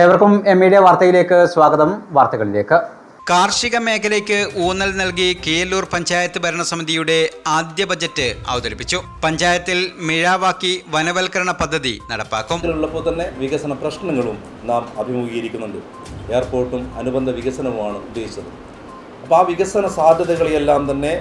ഏവർക്കും മീഡിയ വാർത്തയിലേക്ക് സ്വാഗതം. വാർത്തകളിലേക്ക്. കാർഷിക മേഖലയ്ക്ക് ഊന്നൽ നൽകി കീഴല്ലൂർ പഞ്ചായത്ത് ഭരണസമിതിയുടെ ആദ്യ ബജറ്റ് അവതരിപ്പിച്ചു. പഞ്ചായത്തിൽ മിഴാവാക്കി വനവൽക്കരണ പദ്ധതി നടപ്പാക്കും. ഉള്ളപ്പോൾ തന്നെ വികസന പ്രശ്നങ്ങളും നാം അഭിമുഖീകരിക്കുന്നുണ്ട്. എയർപോർട്ടും അനുബന്ധ വികസനവുമാണ് ഉദ്ദേശിച്ചത്. അപ്പോൾ ആ വികസന സാധ്യതകളെല്ലാം തന്നെ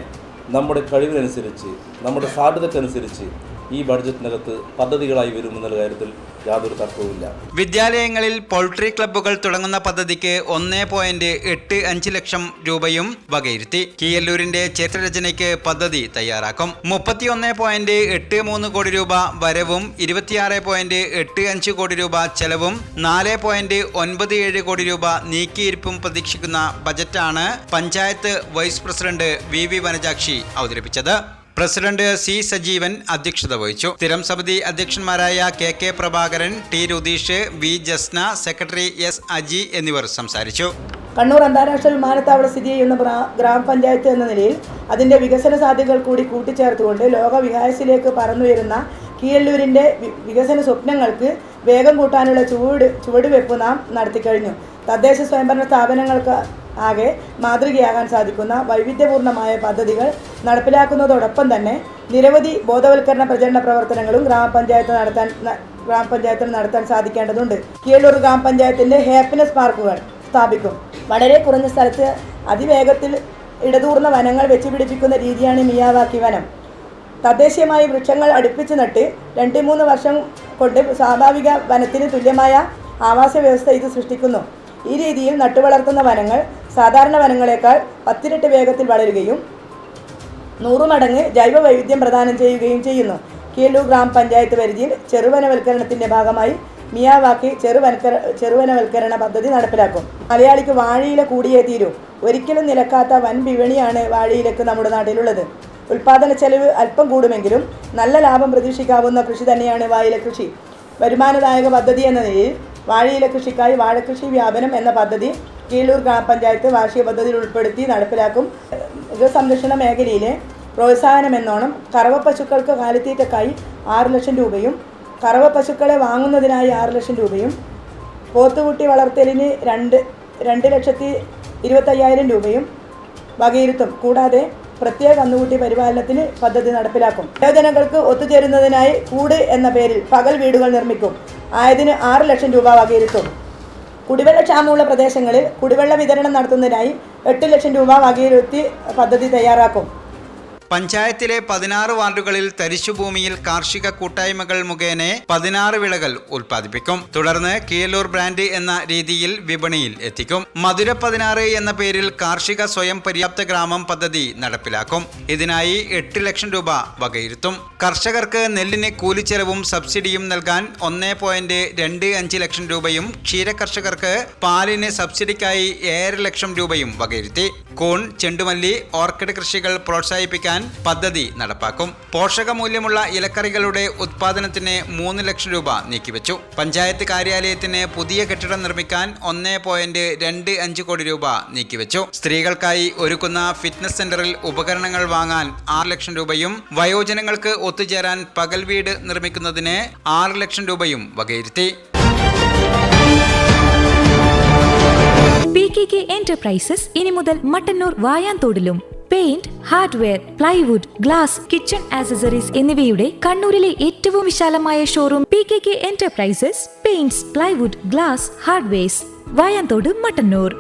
നമ്മുടെ കഴിവിനനുസരിച്ച്, നമ്മുടെ സാധ്യതക്കനുസരിച്ച് ഈ ബഡ്ജറ്റിനകത്ത് പദ്ധതികളായി വരുമെന്നുള്ള കാര്യത്തിൽ യാതൊരു തർക്കവുമില്ല. വിദ്യാലയങ്ങളിൽ പോൾട്രി ക്ലബ്ബുകൾ തുടങ്ങുന്ന പദ്ധതിക്ക് 1.85 ലക്ഷം രൂപയും വകയിരുത്തി. കീഴല്ലൂരിന്റെ ചരിത്രരചനയ്ക്ക് പദ്ധതി തയ്യാറാക്കും. 31.83 കോടി രൂപ വരവും 26.85 കോടി രൂപ ചെലവും 4.97 കോടി രൂപ നീക്കിയിരിപ്പും പ്രതീക്ഷിക്കുന്ന ബജറ്റാണ് panchayat vice president V Vanajakshi അവതരിപ്പിച്ചത്. പ്രസിഡന്റ് സി സജീവൻ അധ്യക്ഷത വഹിച്ചു. സ്ഥിരം സമിതി അധ്യക്ഷന്മാരായ K Prabhakaran, T Rutheesh, V Jasna, secretary S Aji എന്നിവർ സംസാരിച്ചു. കണ്ണൂർ അന്താരാഷ്ട്ര വിമാനത്താവളം സ്ഥിതി ചെയ്യുന്ന ഗ്രാമപഞ്ചായത്ത് എന്ന നിലയിൽ അതിന്റെ വികസന സാധ്യതകൾ കൂടി കൂട്ടിച്ചേർത്തുകൊണ്ട് ലോക വികാസത്തിലേക്ക് പറന്നുയരുന്ന കീഴല്ലൂരിന്റെ വികസന സ്വപ്നങ്ങൾക്ക് വേഗം കൂട്ടാനുള്ള ചുവടുവെപ്പ് നാം നടത്തിക്കഴിഞ്ഞു. തദ്ദേശ സ്വയംഭരണ സ്ഥാപനങ്ങൾക്ക് ആകെ മാതൃകയാകാൻ സാധിക്കുന്ന വൈവിധ്യപൂർണമായ പദ്ധതികൾ നടപ്പിലാക്കുന്നതോടൊപ്പം തന്നെ നിരവധി ബോധവൽക്കരണ പ്രചരണ പ്രവർത്തനങ്ങളും ഗ്രാമപഞ്ചായത്തിന് നടത്താൻ സാധിക്കേണ്ടതുണ്ട്. കീഴല്ലൂർ ഗ്രാമപഞ്ചായത്തിന്റെ ഹാപ്പിനെസ് പാർക്കുകൾ സ്ഥാപിക്കും. വളരെ കുറഞ്ഞ സ്ഥലത്ത് അതിവേഗത്തിൽ ഇടതൂർന്ന വനങ്ങൾ വെച്ചുപിടിപ്പിക്കുന്ന രീതിയാണ് മിയാവാക്കി വനം. തദ്ദേശീയമായി വൃക്ഷങ്ങൾ അടുപ്പിച്ച് നട്ട് 2-3 വർഷം കൊണ്ട് സ്വാഭാവിക വനത്തിന് തുല്യമായ ആവാസ വ്യവസ്ഥ ഇത് സൃഷ്ടിക്കുന്നു. ഈ രീതിയിൽ നട്ടുവളർത്തുന്ന വനങ്ങൾ സാധാരണ വനങ്ങളെക്കാൾ 10 ഇരട്ടി വേഗത്തിൽ വളരുകയും 100 മടങ്ങ് ജൈവ വൈവിധ്യം പ്രദാനം ചെയ്യുകയും ചെയ്യുന്നു. കീഴല്ലൂർ ഗ്രാമപഞ്ചായത്ത് പരിധിയിൽ ചെറുവനവൽക്കരണത്തിന്റെ ഭാഗമായി മിയാവാക്കി ചെറുവനവൽക്കരണ പദ്ധതി നടപ്പിലാക്കും. മലയാളിക്ക് വാഴയില കൂടിയേ തീരൂ. ഒരിക്കലും നിലക്കാത്ത വൻ വിപണിയാണ് വാഴയിലക്ക് നമ്മുടെ നാട്ടിലുള്ളത്. ഉൽപാദന ചെലവ് അല്പം കൂടുമെങ്കിലും നല്ല ലാഭം പ്രതീക്ഷിക്കാവുന്ന കൃഷി തന്നെയാണ് വാഴയില കൃഷി. വരുമാനദായക പദ്ധതി എന്ന നിലയിൽ വാഴയില കൃഷിക്കായി വാഴകൃഷി വ്യാപനം എന്ന പദ്ധതി കീഴല്ലൂർ ഗ്രാമപഞ്ചായത്ത് വാർഷിക പദ്ധതിയിൽ ഉൾപ്പെടുത്തി നടപ്പിലാക്കും. മൃഗസംരക്ഷണ മേഖലയിലെ പ്രോത്സാഹനമെന്നോണം കറവ പശുക്കൾക്ക് കാലിത്തീറ്റക്കായി 6 ലക്ഷം രൂപയും കറവ പശുക്കളെ വാങ്ങുന്നതിനായി 6 ലക്ഷം രൂപയും പോത്തുകുട്ടി വളർത്തലിന് 2,25,000 രൂപയും വകയിരുത്തും. കൂടാതെ പ്രത്യേക കന്നുകുട്ടി പരിപാലനത്തിന് പദ്ധതി നടപ്പിലാക്കും. യോജനകൾക്ക് ഒത്തുചേരുന്നതിനായി കൂട് എന്ന പേരിൽ പകൽ വീടുകൾ നിർമ്മിക്കും. ആയതിന് 6 ലക്ഷം രൂപ വകയിരുത്തും. കുടിവെള്ള ക്ഷാമമുള്ള പ്രദേശങ്ങളിൽ കുടിവെള്ള വിതരണം നടത്തുന്നതിനായി 8 ലക്ഷം രൂപ വകയിരുത്തി പദ്ധതി തയ്യാറാക്കും. പഞ്ചായത്തിലെ 16 വാർഡുകളിൽ തരിശുഭൂമിയിൽ കാർഷിക കൂട്ടായ്മകൾ മുഖേന 16 വിളകൾ ഉൽപ്പാദിപ്പിക്കും. തുടർന്ന് കീഴല്ലൂർ ബ്രാൻഡ് എന്ന രീതിയിൽ വിപണിയിൽ എത്തിക്കും. മധുര 16 എന്ന പേരിൽ കാർഷിക സ്വയം പര്യാപ്ത ഗ്രാമം പദ്ധതി നടപ്പിലാക്കും. ഇതിനായി 8 ലക്ഷം രൂപ വകയിരുത്തും. കർഷകർക്ക് നെല്ലിന് കൂലിച്ചെലവും സബ്സിഡിയും നൽകാൻ 1.25 ലക്ഷം രൂപയും ക്ഷീരകർഷകർക്ക് പാലിന് സബ്സിഡിക്കായി 7 ലക്ഷം രൂപയും വകയിരുത്തി. കൂൺ, ചെണ്ടുമല്ലി, ഓർക്കിഡ് കൃഷികൾ പ്രോത്സാഹിപ്പിക്കാൻ പദ്ധതി നടപ്പാക്കും. പോഷകമൂല്യമുള്ള ഇലക്കറികളുടെ ഉത്പാദനത്തിന് 3 ലക്ഷം രൂപ നീക്കിവെച്ചു. പഞ്ചായത്ത് കാര്യാലയത്തിന് പുതിയ കെട്ടിടം നിർമ്മിക്കാൻ 1.25 കോടി രൂപ നീക്കിവെച്ചു. സ്ത്രീകൾക്കായി ഒരുക്കുന്ന ഫിറ്റ്നസ് സെന്ററിൽ ഉപകരണങ്ങൾ വാങ്ങാൻ 6 ലക്ഷം രൂപയും വയോജനങ്ങൾക്ക് ഒത്തുചേരാൻ പകൽ വീട് നിർമ്മിക്കുന്നതിന് 6 ലക്ഷം രൂപയും വകയിരുത്തി. PKK എന്റർപ്രൈസസ് ഇനി മുതൽ മട്ടന്നൂർ വായാന്തോടിലും paint, hardware, plywood, glass, kitchen accessories എന്നിവയുടെ കണ്ണൂരിലെ ഏറ്റവും വിശാലമായ showroom PKK enterprises. Paints, plywood, glass, hardwares, Vayanthode, Mattannur.